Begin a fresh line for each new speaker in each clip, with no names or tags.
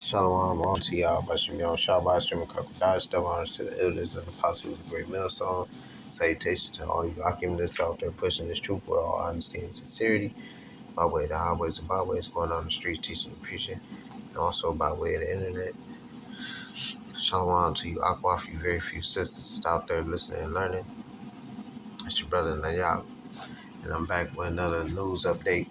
Shalom, all to y'all. Bashim Yon Shabbat, Shimon Kakudai, still honors to the elders and apostles of the great millstone. Salutations to all you occupants out there pushing this truth with all honesty and sincerity. By way of the highways and byways, going on the streets, teaching and preaching, and also by way of the internet. Shalom to you, Aqua, for you very few sisters out there listening and learning. It's your brother Nayab, and I'm back with another news update.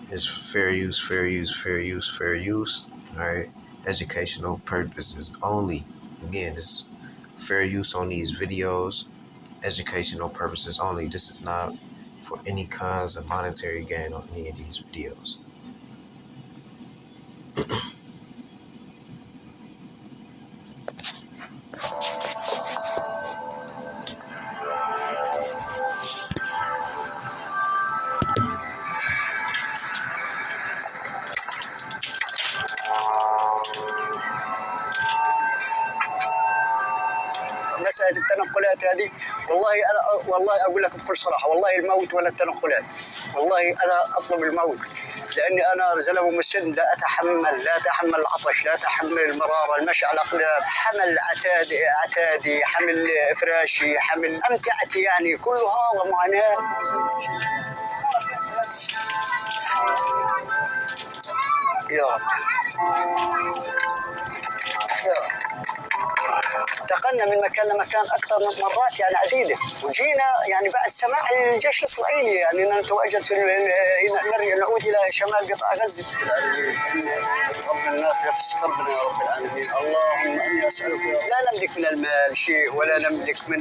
It's fair use, fair use, fair use, fair use. All right, educational purposes only. Again, it's fair use on these videos. Educational purposes only. This is not for any kinds of monetary gain on any of these videos.
مسألة التنقلات هذه والله أقول لك بكل صراحة، والله الموت ولا التنقلات، والله أنا أطلب الموت، لأني أنا زلمة مسن، لا أتحمل العطش، لا أتحمل المرارة، المشي على الأقدام، حمل عتادي، حمل فراشي، حمل أمتعتي، يعني كل هذا معاناة. يا رب يا رب. انتقلنا من مكان لمكان أكثر من مرات يعني عديدة، وجينا يعني بعد سماع الجيش الإسرائيلي يعني نتواجد نعود إلى شمال قطاع غزة. رب الناس يفس قلبنا يا رب العالمين. اللهم إني أسألك، لا نملك من المال شيء ولا نملك من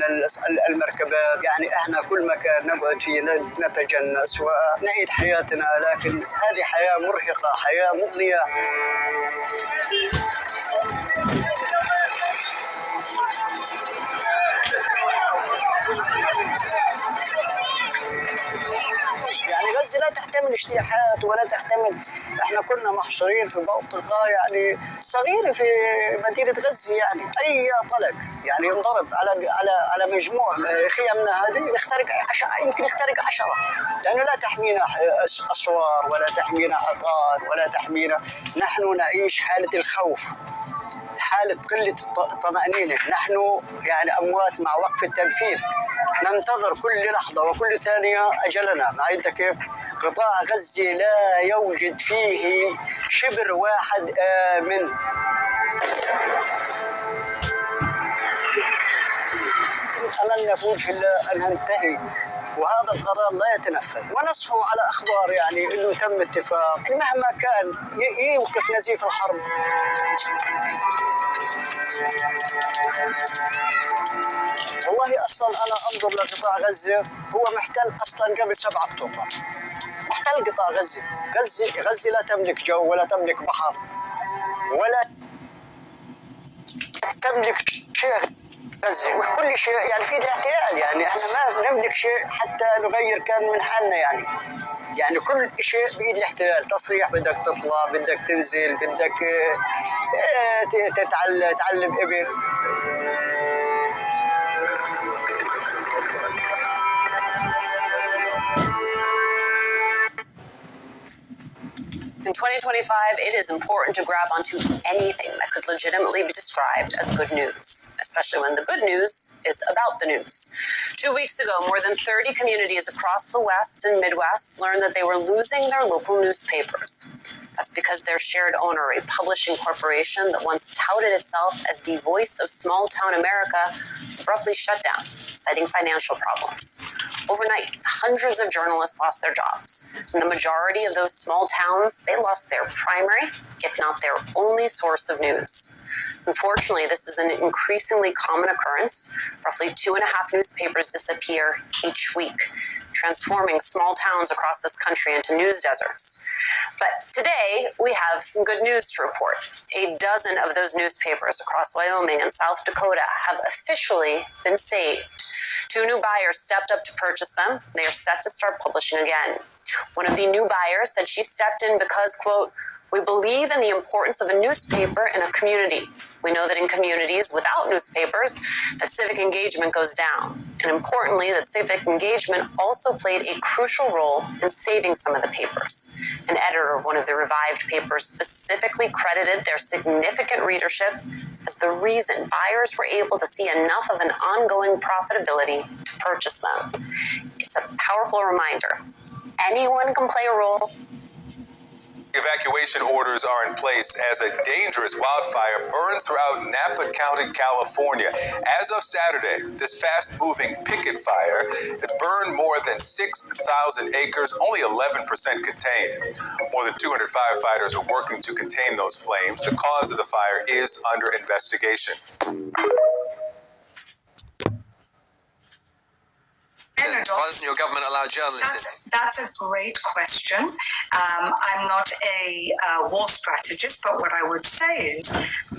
المركبات، يعني إحنا كل مكان نقعد فيه نتجنس ونعيد حياتنا، لكن هذه حياة مرهقة، حياة مضنية. يعني غزة لا تحتمل اجتياحات ولا تحتمل، احنا كنا محصورين في منطقة يعني صغيرة في مدينة غزة، يعني أي طلق يعني ينضرب على مجموع خيمنا هذه يمكن يخترق 10، لأنه لا تحمينا أسوار ولا تحمينا حيطان ولا تحمينا. نحن نعيش حالة الخوف، حالة قلة الطمأنينة، نحن يعني أموات مع وقف التنفيذ، ننتظر كل لحظة وكل ثانية أجلنا. ما أنت كيف؟ قطاع غزة لا يوجد فيه شبر واحد آمن. أملنا في وجه الله أن ننتهي، وهذا القرار لا يتنفذ، ونصحوا على أخبار يعني إنه تم اتفاق، مهما كان يوقف نزيف الحرب. والله أصلا أنا أنظر لقطاع غزة هو محتل أصلا قبل 7 أكتوبر، محتل قطاع غزة. غزة لا تملك جو ولا تملك بحر ولا تملك شيء. غزة وكل شيء يعني في احتلال، يعني احنا ما نملك شيء حتى نغير كان من حالنا، يعني كل شيء بإيد الاحتلال. تصريح بدك تطلع، بدك تنزل، بدك تعلم إبل.
In 2025, it is important to grab onto anything that could legitimately be described as good news, especially when the good news is about the news. 2 weeks ago, more than 30 communities across the West and Midwest learned that they were losing their local newspapers. That's because their shared owner, a publishing corporation that once touted itself as the voice of small-town America, abruptly shut down, citing financial problems. Overnight, hundreds of journalists lost their jobs, and the majority of those small towns, they lost their primary, if not their only source of news. Unfortunately, this is an increasingly common occurrence. Roughly 2.5 newspapers disappear each week, transforming small towns across this country into news deserts. But today, we have some good news to report. 12 of those newspapers across Wyoming and South Dakota have officially been saved. 2 new buyers stepped up to purchase them. They are set to start publishing again. One of the new buyers said she stepped in because, quote, "We believe in the importance of a newspaper in a community. We know that in communities without newspapers, that civic engagement goes down. And importantly, that civic engagement also played a crucial role in saving some of the papers. An editor of one of the revived papers specifically credited their significant readership as the reason buyers were able to see enough of an ongoing profitability to purchase them. It's a powerful reminder. Anyone can play a role.
Evacuation orders are in place as a dangerous wildfire burns throughout Napa County, California. As of Saturday, this fast-moving picket fire has burned more than 6,000 acres, only 11% contained. More than 200 firefighters are working to contain those flames. The cause of the fire is under investigation.
Why doesn't your government allow journalists in?
That's a great question. I'm not a war strategist, but what I would say is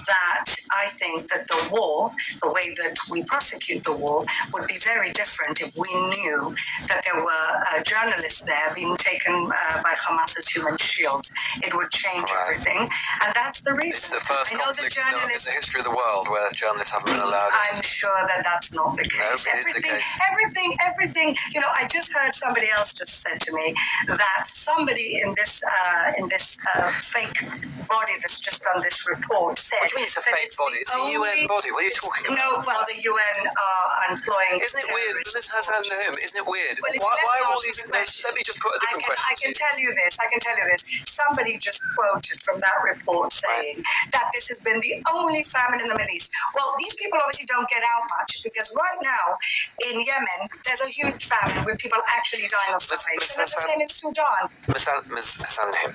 that I think that the war, the way that we prosecute the war, would be very different if we knew that there were journalists there being taken by Hamas as human shields. It would change everything, and that's the reason.
It's the first
I know
conflict
the journalists,
in the history of the world where journalists haven't been allowed in.
I'm sure that that's not the case.
No, it is the case.
Everything. You know, I just heard somebody else just said to me that somebody in this fake body that's just done this report said.
What do you mean it's a fake body? It's a UN body. What are you talking about?
No, well, the UN are employing.
Isn't it weird? This has happened to him. Isn't it weird?
Well,
why are all these? Let me just put a different question.
I can tell you this. Somebody just quoted from that report saying that this has been the only famine in the Middle East. Well, these people obviously don't get out much because right now in Yemen there's a huge famine with people actually dying of starvation. That's the same in Sudan.
Ms. Sandhim,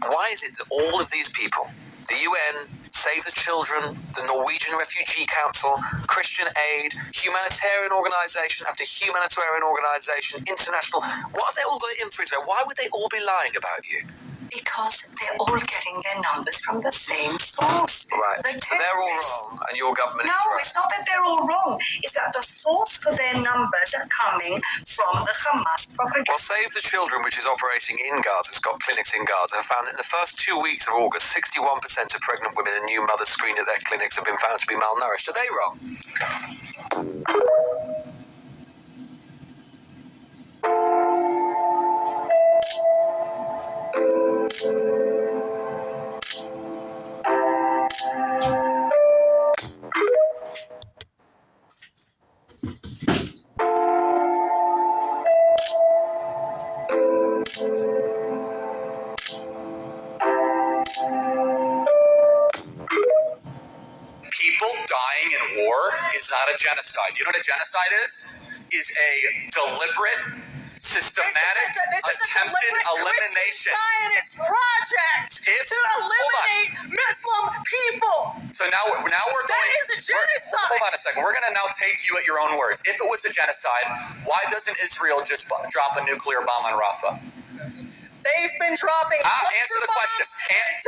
why is it that all of these people, the UN, Save the Children, the Norwegian Refugee Council, Christian Aid, humanitarian organisation after humanitarian organisation, international, what have they all got it in for Israel? Why would they all be lying about you?
Because they're all getting their numbers from the same source.
Right. So they're all wrong and your government is right.
No, it's not that they're all wrong. It's that the source for their numbers are coming from the Hamas propaganda.
Well, Save the Children, which is operating in Gaza, it's got clinics in Gaza, have found that in the first 2 weeks of August, 61% of pregnant women and new mothers screened at their clinics have been found to be malnourished. Are they wrong?
Dying in war is not a genocide. You know what a genocide is? Is a deliberate, systematic, attempted elimination.
Zionist project to eliminate Muslim people.
So now we're going.
That is a genocide.
Hold on a second. We're going to now take you at your own words. If it was a genocide, why doesn't Israel just drop a nuclear bomb on Rafah?
They've been dropping.
Answer the question.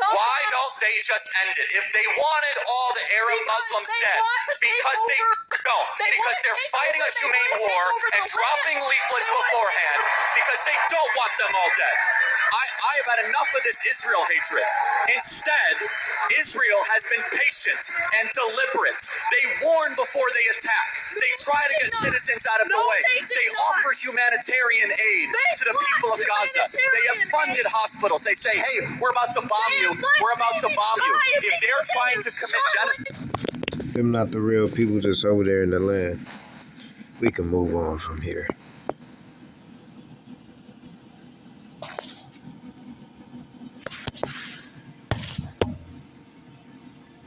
Why don't they just end it? If they wanted all the Arab Muslims dead, because they're fighting a humane war and dropping leaflets beforehand, because they don't want them all dead. I have had enough of this Israel hatred. Instead, Israel has been patient and deliberate. They warn before they attack. They try to get citizens out of the way. They offer humanitarian aid to the people of Gaza. They have funded hospitals. They say, hey, we're about to bomb you. We're about to bomb you. If they're trying to commit genocide.
Them not the real people that's over there in the land. We can move on from here.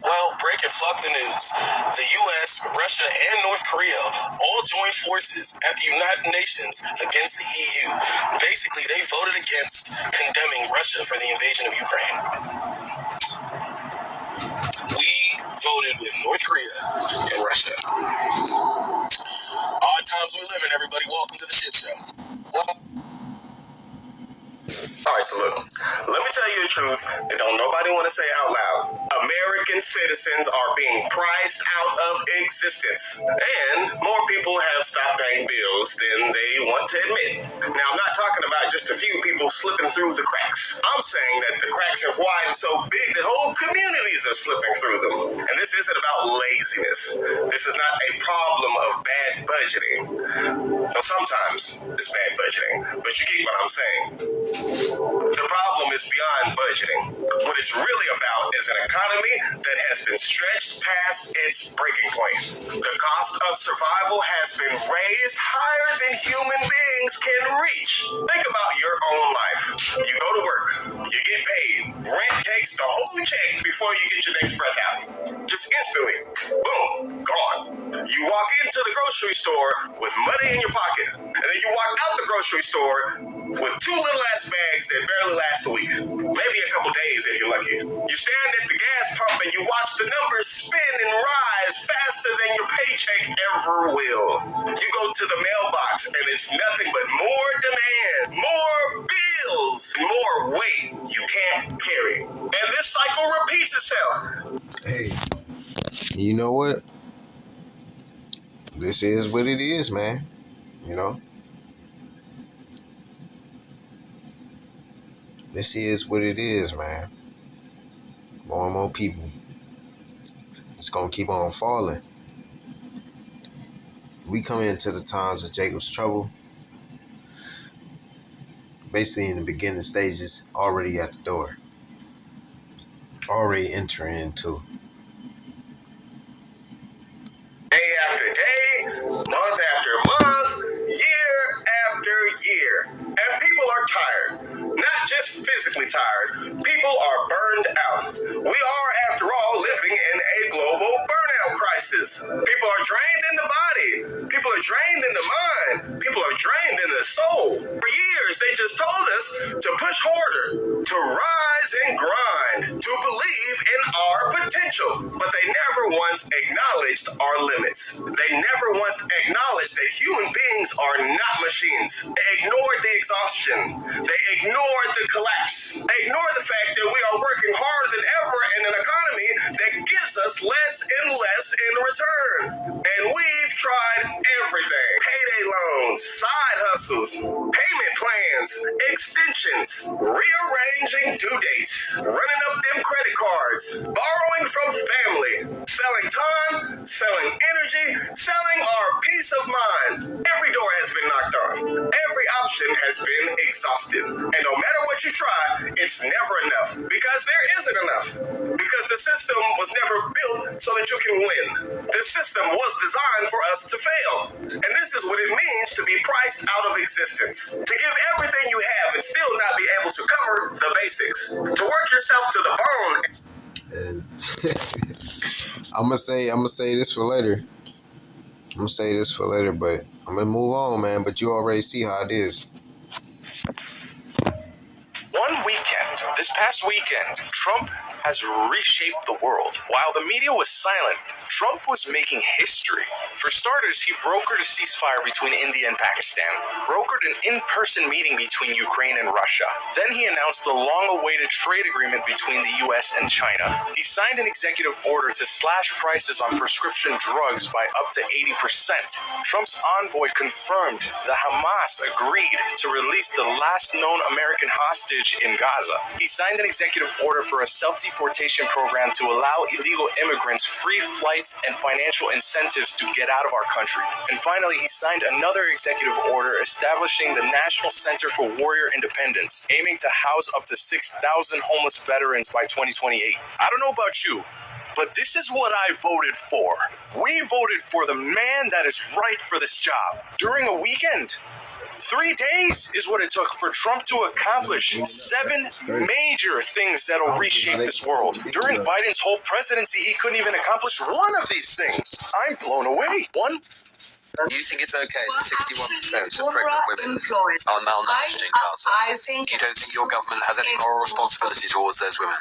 Well, breaking fuck the news. The U.S., Russia, and North Korea all joined forces at the United Nations against the EU. Basically, they voted against condemning Russia for the invasion of Ukraine. We voted with North Korea and Russia. Odd times we live in, everybody. Welcome to the shit show. All right, so look, let me me tell you the truth that don't nobody want to say out loud. American citizens are being priced out of existence. And more people have stopped paying bills than they want to admit. Now, I'm not talking about just a few people slipping through the cracks. I'm saying that the cracks have widened so big that whole communities are slipping through them. And this isn't about laziness. This is not a problem of bad budgeting. Well, sometimes it's bad budgeting, but you get what I'm saying. The problem is beyond budgeting. What it's really about is an economy that has been stretched past its breaking point. The cost of survival has been raised higher than human beings can reach. Think about your own life. You go to work, you get paid, rent takes the whole check before you get your next breath out. Just instantly, boom, gone. You walk into the grocery store with money in your pocket, and then you walk out the grocery store with 2 little ass bags that barely last a week, maybe a couple days if you're lucky. You stand at the gas pump and you watch the numbers spin and rise faster than your paycheck ever will. You go to the mailbox and it's nothing but more demand, more bills, more weight you can't carry. And this cycle repeats itself.
Hey, you know what? This is what it is, man. You know? This is what it is, man. More and more people. It's going to keep on falling. We come into the times of Jacob's trouble. Basically in the beginning stages, already at the door. Already entering into.
Day after day, month after month, year after year. And people are tired. Not just physically tired. People are burned out. We are, after all, living in a global burnout crisis. People are drained in the body. People are drained in the mind. People are drained in the soul. For years, they just told us to push harder, to rise and grind, to believe in our potential. But they never once acknowledged our limits. They never once acknowledged that human beings are not machines. They ignored the exhaustion. They ignored the collapse. They ignored the fact that we are working harder than ever in an economy that gives us less and less in return. And we've tried everything. Payday loans, side hustles, payment plans, extensions, rearranging due dates, running up them credit cards, borrowing from family, selling time, selling energy, selling our peace of mind. Every door has been knocked on. Every option has been exhausted. And no matter what you try, it's never enough. Because there isn't enough. Because the system was never built so that you can win. The system was designed for us to fail. And this is what it means to be priced out of existence. To give everything you have and still not be able to cover the basics. To work yourself to the bone.
And I'm gonna say this for later. But I'm gonna move on, man. But you already see how it is.
This past weekend, Trump has reshaped the world. While the media was silent, Trump was making history. For starters, he brokered a ceasefire between India and Pakistan, brokered an in-person meeting between Ukraine and Russia. Then he announced the long-awaited trade agreement between the U.S. and China. He signed an executive order to slash prices on prescription drugs by up to 80%. Trump's envoy confirmed that Hamas agreed to release the last known American hostage in Gaza. He signed an executive order for a self-deportation program to allow illegal immigrants free flights and financial incentives to get out of our country. And finally, he signed another executive order establishing the National Center for Warrior Independence, aiming to house up to 6,000 homeless veterans by 2028. I don't know about you, but this is what I voted for. We voted for the man that is right for this job. During a weekend, 3 days is what it took for Trump to accomplish 7 major things that'll reshape this world. During Biden's whole presidency, he couldn't even accomplish one of these things. I'm blown away. One.
You think it's okay that 61% of pregnant women are malnourished in Gaza?
I think
you don't think your government has any moral responsibility towards those women?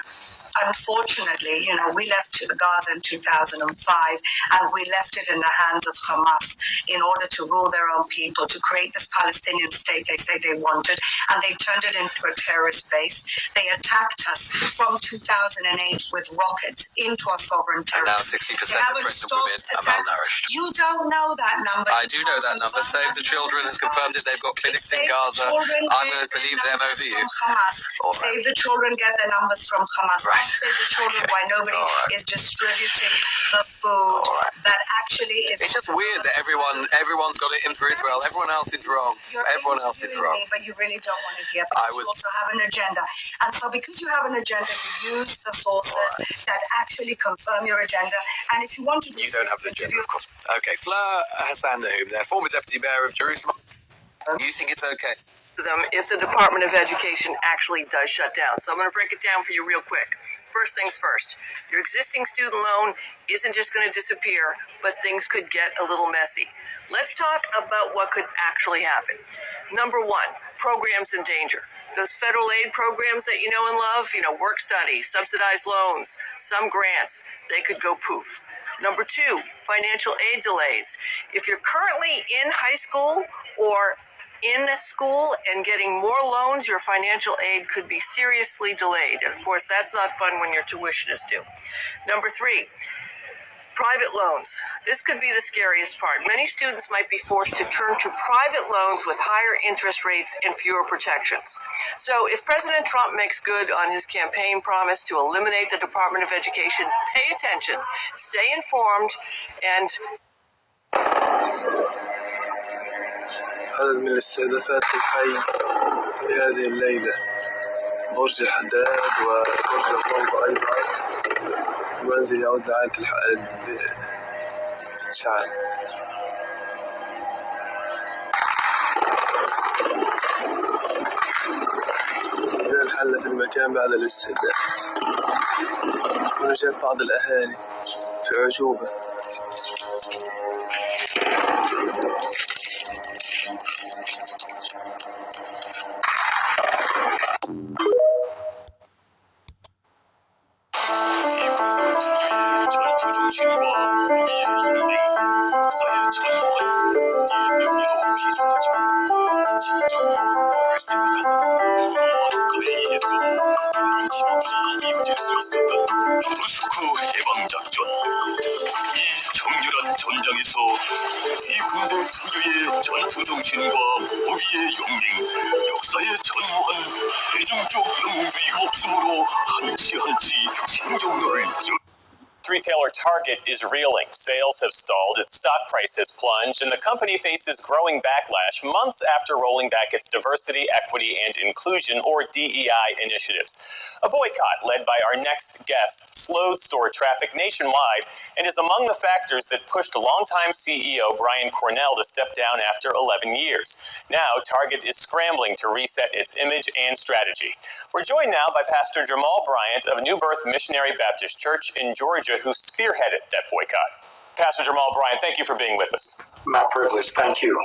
unfortunately, we left Gaza in 2005, and we left it in the hands of Hamas in order to rule their own people, to create this Palestinian state they say they wanted, and they turned it into a terrorist base. They attacked us from 2008 with rockets into our sovereign territory.
And now 60%
they
of
haven't
pregnant
stopped
women are
attacking.
malnourished.
You don't know that number.
I do know that number. Save the Children has confirmed it. They've got clinics in Gaza. I'm going to believe them over you.
Hamas. Right. Save the Children get their numbers from Hamas.
Right.
Save the Children why nobody is distributing the food that actually is.
It's just weird that everyone's got it in for Israel. Everyone else is wrong. Everyone else is wrong.
But you really don't want to hear because you also have an agenda. And so because you have an agenda, you use the sources that actually confirm your agenda. And if you want to do
you don't have the agenda, of course. Okay, Fleur Hassan Nahum, their former deputy mayor of Jerusalem. You think it's okay?
Them if the Department of Education actually does shut down. So I'm going to break it down for you real quick. First things first, your existing student loan isn't just going to disappear, but things could get a little messy. Let's talk about what could actually happen. Number one, programs in danger. Those federal aid programs that you know and love, work study, subsidized loans, some grants, they could go poof. Number two, financial aid delays. If you're currently in high school or in school and getting more loans, your financial aid could be seriously delayed. And of course, that's not fun when your tuition is due. Number three, private loans. This could be the scariest part. Many students might be forced to turn to private loans with higher interest rates and fewer protections. So if President Trump makes good on his campaign promise to eliminate the Department of Education, pay attention, stay informed, and
عدد من الاستهدافات في الحي في هذه الليلة برج الحداد وبرج الروضة أيضا المنزل يعود لعائلة الشعب. إذا انحلت المكان بعد الاستهداف ونجت بعض الأهالي في عجوبة.
전투중심과 우리의 인생, 역사의 전부는 이 명예도 비중하지만 진정으로 너를 생각한다면 무언가의 예수도 눈치없이 이어질 수 있었던 도르스크 해방작전. 이 정렬한 전장에서 이 군대 투교의 전투정신과 우리의 영맹, 역사의 전무한 대중적 영웅주의 목숨으로 한치 한치 생존을
Retailer Target is reeling. Sales have stalled, its stock price has plunged, and the company faces growing backlash months after rolling back its diversity, equity, and inclusion, or DEI, initiatives. A boycott led by our next guest slowed store traffic nationwide and is among the factors that pushed longtime CEO Brian Cornell to step down after 11 years. Now, Target is scrambling to reset its image and strategy. We're joined now by Pastor Jamal Bryant of New Birth Missionary Baptist Church in Georgia, who spearheaded that boycott. Pastor Jamal Bryant, thank you for being with us.
My privilege. Thank you.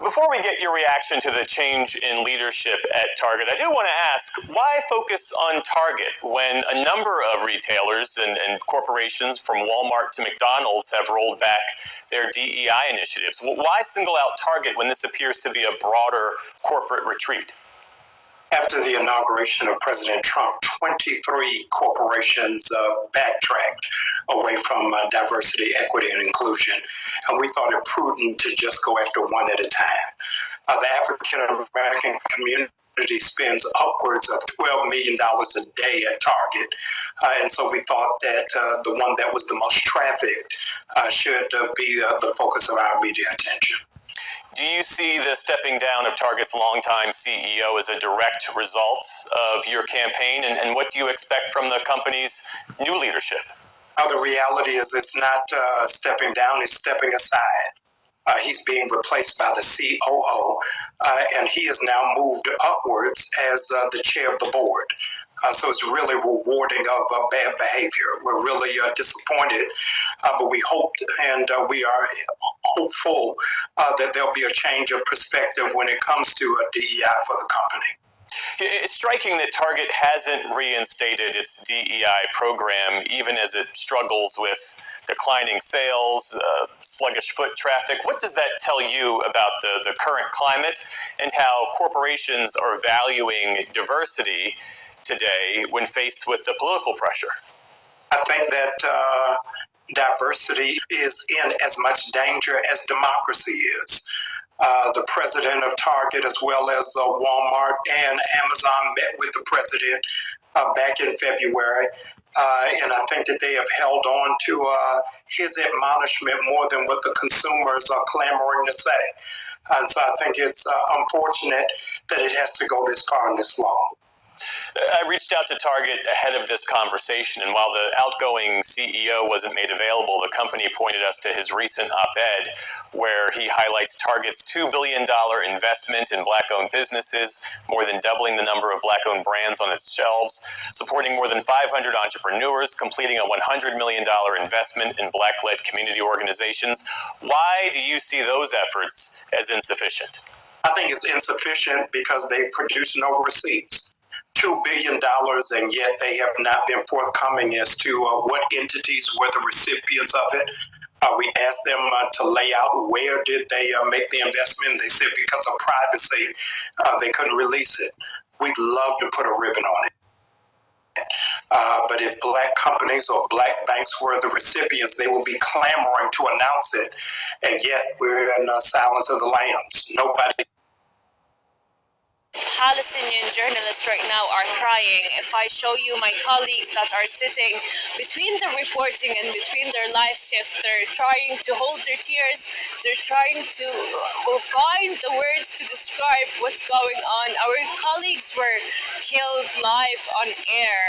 Before we get your reaction to the change in leadership at Target, I do want to ask, why focus on Target when a number of retailers and corporations from Walmart to McDonald's have rolled back their DEI initiatives? Why single out Target when this appears to be a broader corporate retreat?
After the inauguration of President Trump, 23 corporations backtracked away from diversity, equity, and inclusion. And we thought it prudent to just go after one at a time. The African-American community spends upwards of $12 million a day at Target. And so we thought that the one that was the most trafficked should be the focus of our media attention.
Do you see the stepping down of Target's longtime CEO as a direct result of your campaign? And what do you expect from the company's new leadership?
The reality is it's not stepping down, it's stepping aside. He's being replaced by the COO, and he has now moved upwards as the chair of the board. So it's really rewarding of bad behavior. We're really disappointed, but we hoped and we are hopeful that there'll be a change of perspective when it comes to DEI for the company.
It's striking that Target hasn't reinstated its DEI program, even as it struggles with declining sales, sluggish foot traffic. What does that tell you about the current climate and how corporations are valuing diversity today when faced with the political pressure?
I think that diversity is in as much danger as democracy is. The president of Target, as well as Walmart and Amazon, met with the president back in February. And I think that they have held on to his admonishment more than what the consumers are clamoring to say. And so I think it's unfortunate that it has to go this far and this long.
I reached out to Target ahead of this conversation, and while the outgoing CEO wasn't made available, the company pointed us to his recent op-ed where he highlights Target's $2 billion investment in Black-owned businesses, more than doubling the number of Black-owned brands on its shelves, supporting more than 500 entrepreneurs, completing a $100 million investment in Black-led community organizations. Why do you see those efforts as insufficient?
I think it's insufficient because they produce no receipts. $2 billion, and yet they have not been forthcoming as to what entities were the recipients of it. We asked them to lay out where did they make the investment. They said because of privacy, they couldn't release it. We'd love to put a ribbon on it. But if Black companies or Black banks were the recipients, they will be clamoring to announce it. And yet we're in silence of the lambs. Nobody.
Palestinian journalists right now are crying. If I show you my colleagues that are sitting between the reporting and between their live shifts, they're trying to hold their tears. They're trying to find the words to describe what's going on. Our colleagues were killed live on air,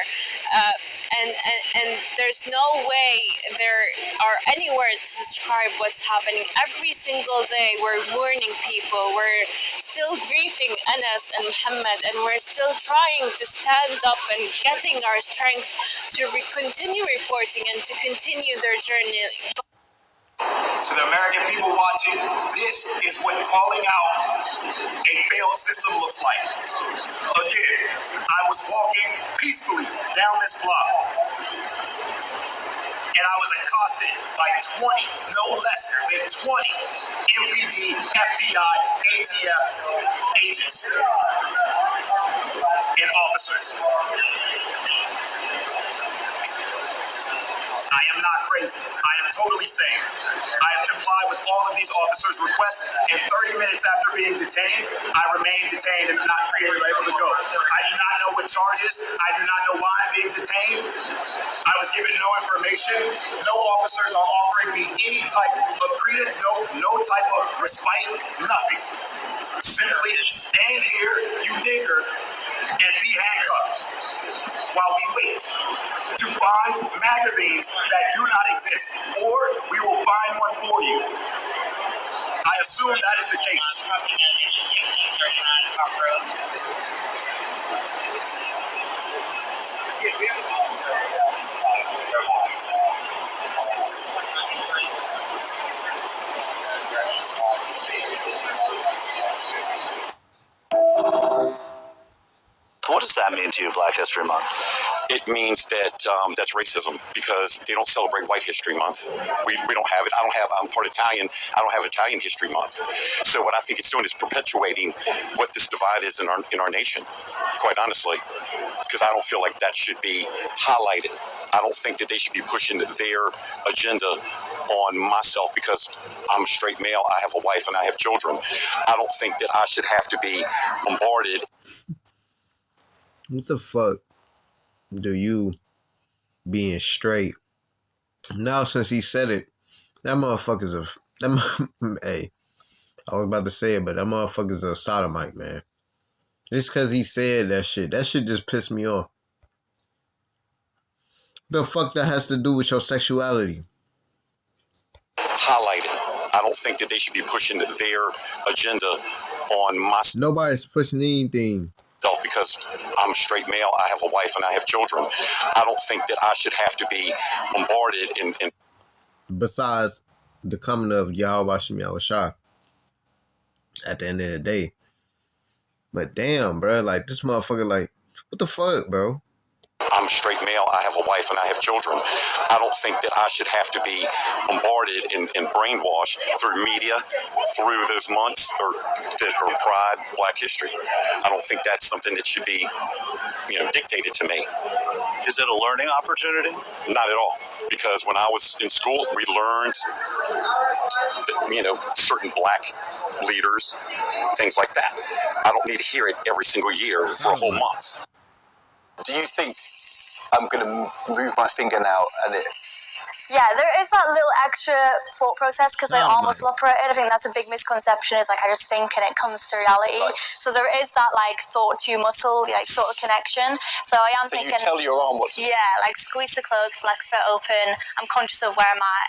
and there's no way there are any words to describe what's happening. Every single day we're mourning people. We're still grieving Anas and Muhammad, and we're still trying to stand up and getting our strength to continue reporting and to continue their journey.
To the American people watching, this is what calling out a failed system looks like. Again, I was walking peacefully down this block, and I was accosted by 20, no less than 20 MPD, FBI, ATF agents and officers. I am not crazy. I am totally sane. I have complied with all of these officers' requests, and 30 minutes after being detained, I remain detained and not freely able to go. I do not know what charges. I do not know why I'm being detained. I was given no information. No officers are offering me any type of credence, no type of respite, nothing. Simply stand here, you nigger, and be handcuffed while we wait to find magazines that do not exist, or we will find one for you. I assume that is the case.
What does that mean to you, Black History Month? It means that that's racism, because they don't celebrate White History Month. We don't have it. I'm part Italian. I don't have Italian History Month. So what I think it's doing is perpetuating what this divide is in our nation, quite honestly, because I don't feel like that should be highlighted. I don't think that they should be pushing their agenda on myself because I'm a straight male, I have a wife, and I have children. I don't think that I should have to be bombarded.
What the fuck do you, being straight, now since he said it, that motherfucker's hey, I was about to say it, but that motherfucker's a sodomite, man. Just because he said that shit just pissed me off. The fuck that has to do with your sexuality?
Highlighted. I don't think that they should be pushing their agenda on myself.
Nobody's pushing anything.
Because I'm a straight male, I have a wife, and I have children. I don't think that I should have to be bombarded in
besides the coming of Yahweh Shem Yahushua at the end of the day. But damn, bro, like this motherfucker, like, what the fuck, bro?
I'm a straight male, I have a wife, and I have children. I don't think that I should have to be bombarded and brainwashed through media through those months that are Pride, Black History. I don't think that's something that should be, dictated to me.
Is it a learning opportunity?
Not at all. Because when I was in school, we learned, certain Black leaders, things like that. I don't need to hear it every single year for a whole month.
Do you think I'm going to move my finger now and it...
Yeah, there is that little extra thought process because I almost operated. I think that's a big misconception. Is like I just think and it comes to reality. Right. So there is that like thought to muscle, like sort of connection. So I am thinking.
So you tell your arm what to do.
Yeah, like squeeze the clothes, flex it open. I'm conscious of where I'm at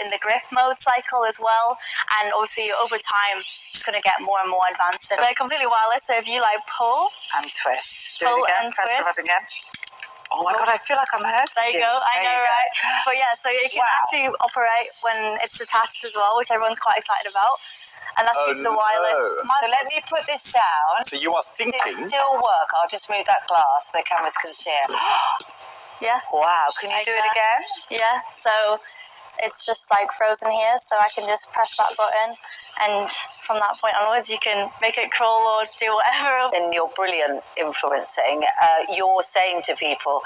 in the grip mode cycle as well. And obviously over time, it's going to get more and more advanced. And they're completely wireless. So if you like pull
and twist,
pull and twist.
Press it up again. Oh my God, I feel like I'm hurting.
There you go, I know, right? But yeah, so you can actually operate when it's attached as well, which everyone's quite excited about. And that's due to the wireless.
So let me put this down.
So you are thinking.
It still work. I'll just move that glass so the cameras can see it.
Yeah.
Wow, can you do it again?
Yeah, so it's just like frozen here, so I can just press that button, and from that point onwards you can make it crawl or do whatever.
In your brilliant influencing, you're saying to people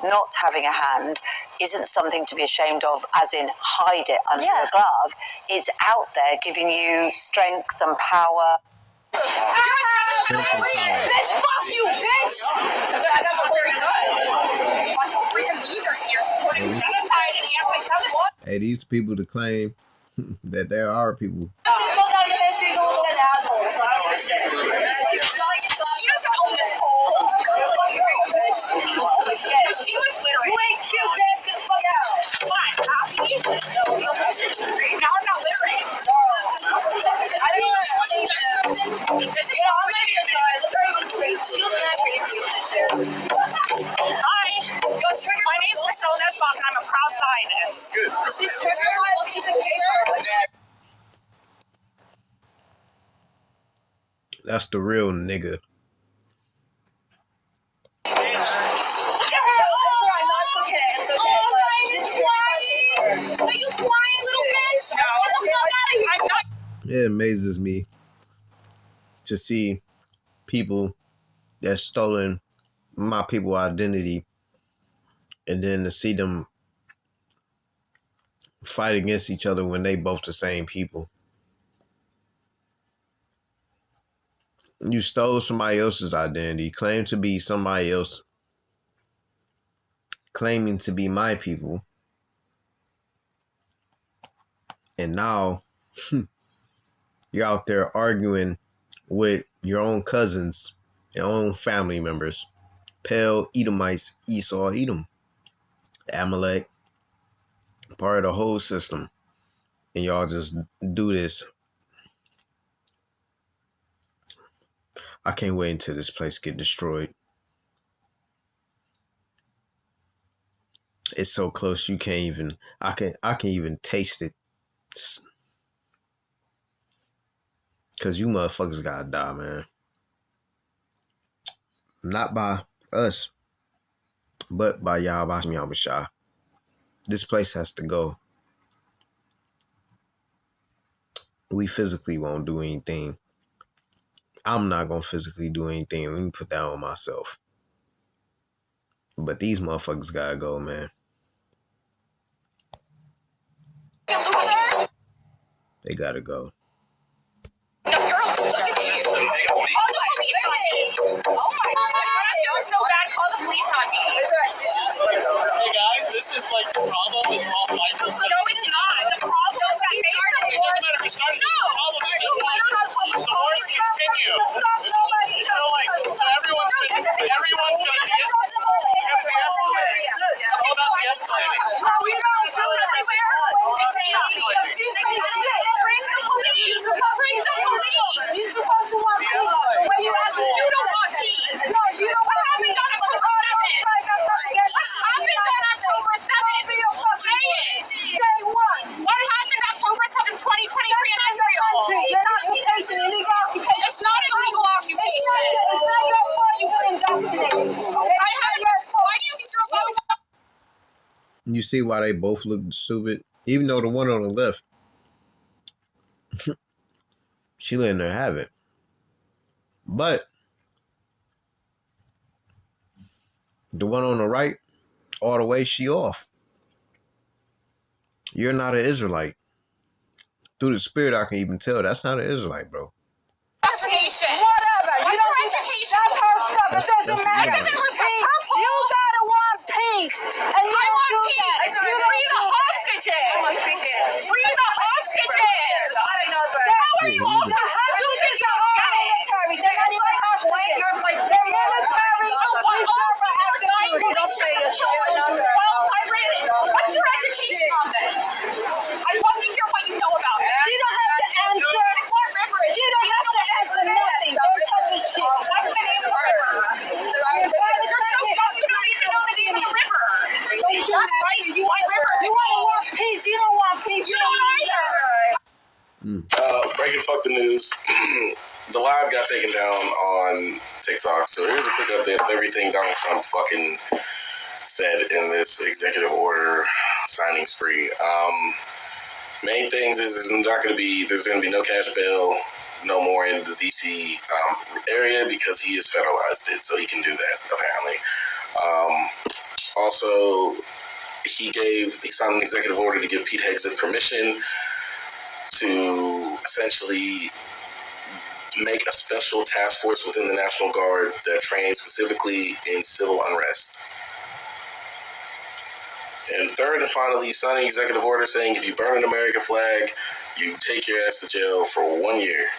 not having a hand isn't something to be ashamed of, as in hide it under the glove. It's out there giving you strength and power.
Bitch, fuck you, bitch! I got my a bunch of freaking losers here supporting genocide and anti-Semitism.
Hey, these people to claim that there are people.
She doesn't own this pole. She was littering. You ain't cute, bitch. Get the fuck out. Fine. Happy? Now I'm not littering. I don't want to. I'm maybe a child. She was not crazy with this shit. Hi. My name's Michelle Nesbach, and I'm a proud Zionist. Good. This is a piece of paper.
That's the real nigga. It amazes me to see people that's stolen my people identity and then to see them fight against each other when they both the same people. You stole somebody else's identity, claimed to be somebody else, claiming to be my people. And now you're out there arguing with your own cousins, your own family members, Pale Edomites, Esau, Edom, Amalek, part of the whole system. And y'all just do this. I can't wait until this place get destroyed. It's so close you can't even, I can even taste it. Cause you motherfuckers gotta die, man. Not by us, but by Yahweh Shah. This place has to go. We physically won't do anything. I'm not gonna physically do anything. Let me put that on myself. But these motherfuckers gotta go, man. They gotta go.
Oh my God, I'm doing so bad, call the police on me.
Hey guys, this is like the problem is all fights.
No, it's not. The problem is that they started.
It doesn't matter if it started. The problem is the wars continue. So everyone should de-escalate. It's all about de-escalating.
We don't do it everywhere. Bring the police. You're supposed to want peace. When you ask me, you don't want peace. No, you don't want peace. What happened on October 7th? Say it. Say what? What happened October 7th, 2023 in Israel?
You see why they both look stupid? Even though the one on the left, she letting her have it. But the one on the right, all the way, she off. You're not an Israelite. Through the spirit, I can even tell that's not an Israelite, bro.
Education. Whatever. What's her education? That's her stuff. It doesn't matter. It isn't her stuff. You gotta want peace. And you I want peace. Free the hostages. Free the hostages. How are you all so stupid? Military. They're not even hostages. They're military. Don't say yourself. Well, I read it. What's your education on this? I want to hear what you know about it. You don't have to answer. What river is it? You don't have to answer nothing. Don't touch the shit. What's the name of the river? You're so dumb you don't even know the name of the river. That's right. You want rivers. You want peace. You don't want peace. You don't either.
Breaking fuck the news. The live got taken down on TikTok. So here's a quick update of everything Donald Trump fucking said in this executive order signing spree. Main things is there's going to be no cash bail no more in the DC area because he has federalized it, so he can do that apparently. Also, he signed an executive order to give Pete Hegseth permission to essentially make a special task force within the National Guard that trains specifically in civil unrest. And third and finally, signing an executive order saying if you burn an American flag, you take your ass to jail for 1 year.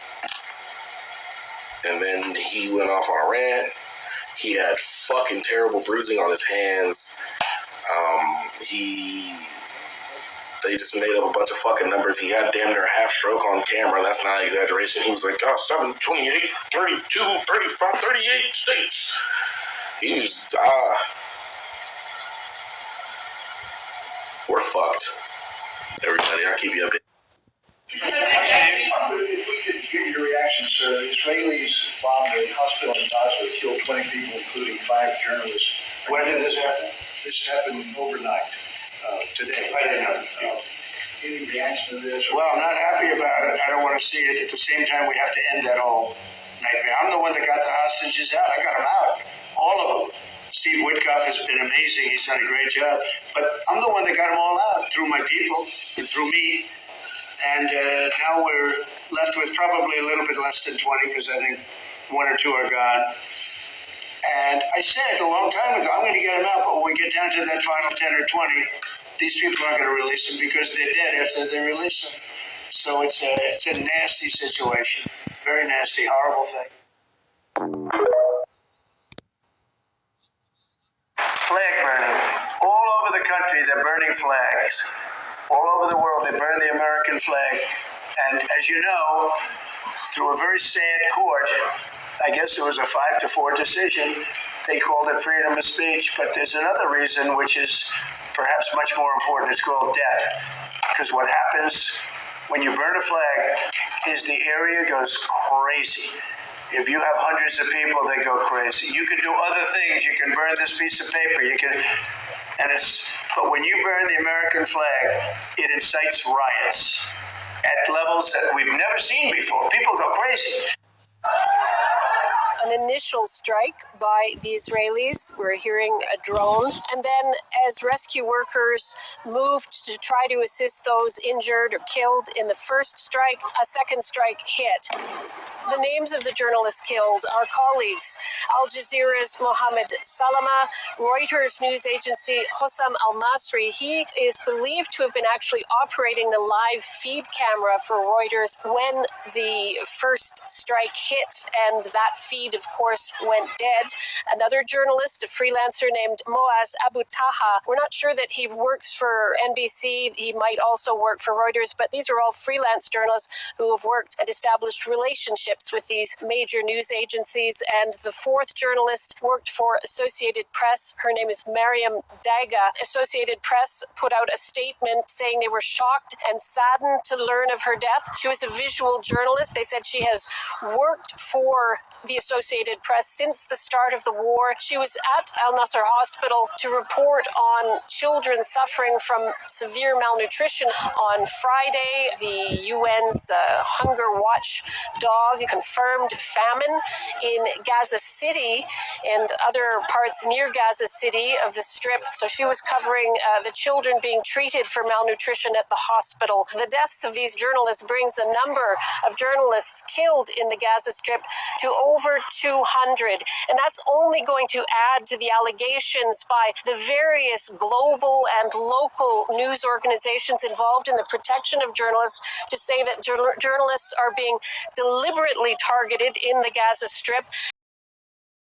And then he went off on a rant. He had fucking terrible bruising on his hands. They just made up a bunch of fucking numbers. He had damn near a half stroke on camera. That's not an exaggeration. He was like, 7, 28, 32, 35, 38 states. He's, we're fucked. Everybody, I'll keep you updated.
If we could get your reaction, sir. The Israelis bombed a hospital in Gaza, killed 20 people, including 5 journalists. When did this happen? This happened overnight, today. I didn't know. Any reaction to this? Well, I'm not happy about it. I don't want to see it. At the same time, we have to end that whole nightmare. I'm the one that got the hostages out. I got them out. All of them. Steve Witkoff has been amazing. He's done a great job. But I'm the one that got them all out through my people and through me. And now we're left with probably a little bit less than 20 because I think 1 or 2 are gone. And I said a long time ago, I'm going to get them out. But when we get down to that final 10 or 20, these people aren't going to release them because they're dead after they release them. So it's a nasty situation. Very nasty, horrible thing. Flag burning. All over the country, they're burning flags. All over the world, they burn the American flag. And as you know, through a very sad court, I guess it was a 5-4 decision, they called it freedom of speech. But there's another reason, which is perhaps much more important. It's called death. Because what happens when you burn a flag is the area goes crazy. If you have hundreds of people, they go crazy. You can do other things. You can burn this piece of paper. But when you burn the American flag, it incites riots at levels that we've never seen before. People go crazy.
An initial strike by the Israelis. We're hearing a drone. And then as rescue workers moved to try to assist those injured or killed in the first strike, a second strike hit. The names of the journalists killed are colleagues. Al Jazeera's Mohammed Salama, Reuters news agency Hossam Al-Masri. He is believed to have been actually operating the live feed camera for Reuters when the first strike hit, and that feed, of course, went dead. Another journalist, a freelancer named Moaz Abu Taha. We're not sure that he works for NBC. He might also work for Reuters, but these are all freelance journalists who have worked and established relationships with these major news agencies. And the fourth journalist worked for Associated Press. Her name is Mariam Daga. Associated Press put out a statement saying they were shocked and saddened to learn of her death. She was a visual journalist. They said she has worked for the Associated Press since the start of the war. She was at Al Nasser Hospital to report on children suffering from severe malnutrition. On Friday, the UN's Hunger Watch dog confirmed famine in Gaza City and other parts near Gaza City of the Strip. So she was covering the children being treated for malnutrition at the hospital. The deaths of these journalists brings the number of journalists killed in the Gaza Strip to over 200. And that's only going to add to the allegations by the various global and local news organizations involved in the protection of journalists to say that journalists are being deliberately targeted in the Gaza Strip.